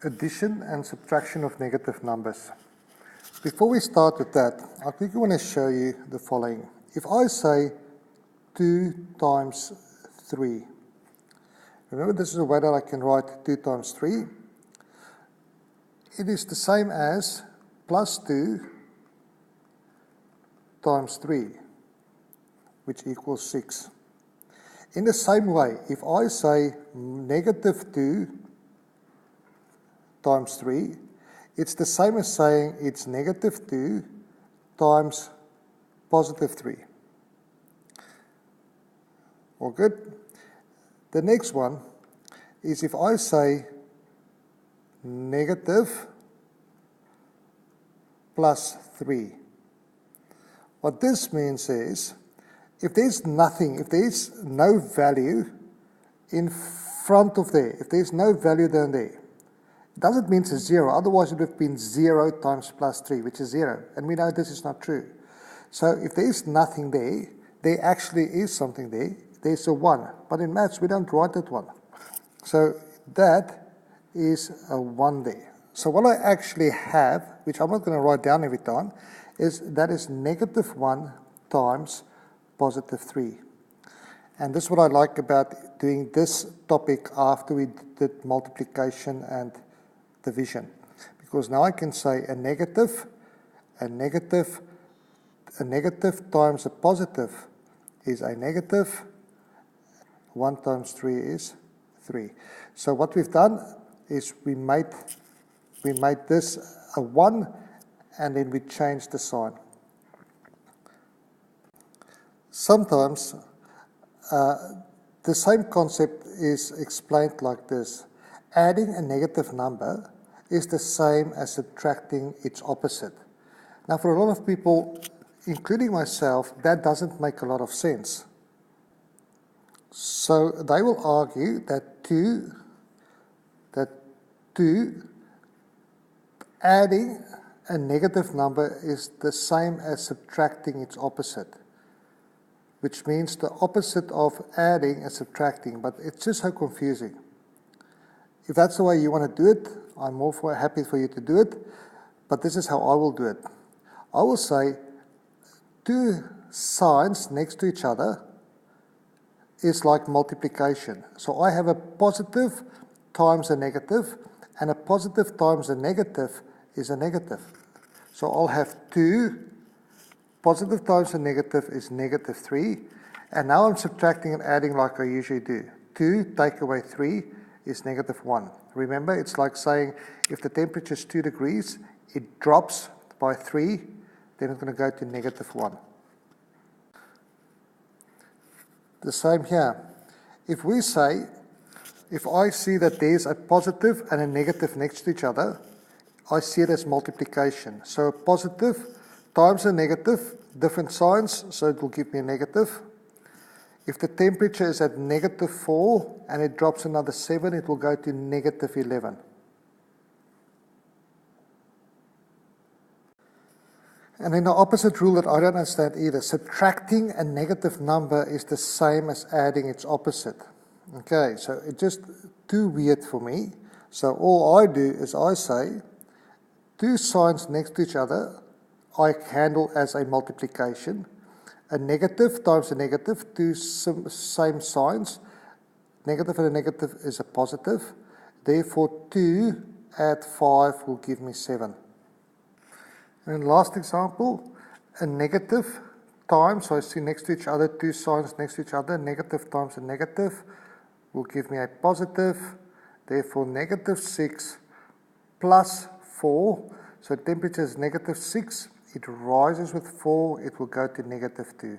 addition and subtraction of negative numbers. Before we start with that, I quickly want to show you the following. If I say 2 times 3, remember this is a way that I can write 2 times 3. It is the same as plus 2 times 3, which equals 6. In the same way, if I say negative 2 times 3, it's the same as saying it's negative 2 times positive 3. All good? The next one is if I say negative plus 3. What this means is, if there's nothing, if there's no value in front of there, if there's no value down there, it doesn't mean it's a 0, otherwise it would have been 0 times plus 3, which is 0, and we know this is not true. So if there's nothing there, there actually is something there, there's a 1, but in maths we don't write that 1. So that is a 1 there. So what I actually have, which I'm not going to write down every time, is that is negative 1 times positive 3. And this is what I like about doing this topic after we did multiplication and division. Because now I can say a negative times a positive is a negative, 1 times 3 is 3. So what we've done is we made this a 1 and then we changed the sign. Sometimes the same concept is explained like this. Adding a negative number is the same as subtracting its opposite. Now for a lot of people, including myself, that doesn't make a lot of sense. So they will argue that 2 adding a negative number is the same as subtracting its opposite, which means the opposite of adding and subtracting, but it's just so confusing. If that's the way you want to do it, I'm more happy for you to do it, but this is how I will do it. I will say 2 signs next to each other is like multiplication. So I have a positive times a negative, and a positive times a negative is a negative. So I'll have 2 positive times a negative is negative 3, and now I'm subtracting and adding like I usually do. 2 take away 3 is negative 1. Remember, it's like saying if the temperature is 2 degrees, it drops by 3, then it's going to go to negative 1. The same here. If we say, if I see that there's a positive and a negative next to each other, I see it as multiplication. So a positive times a negative, different signs, so it will give me a negative. If the temperature is at negative 4 and it drops another 7, it will go to negative 11. And then the opposite rule that I don't understand either. Subtracting a negative number is the same as adding its opposite. Okay, so it's just too weird for me. So all I do is I say 2 signs next to each other I handle as a multiplication. A negative times a negative, 2 same signs. Negative and a negative is a positive. Therefore 2 add 5 will give me 7. And last example, a negative times, so I see next to each other, 2 signs next to each other, negative times a negative will give me a positive, therefore negative 6 plus 4, so temperature is negative 6, it rises with 4, it will go to negative 2.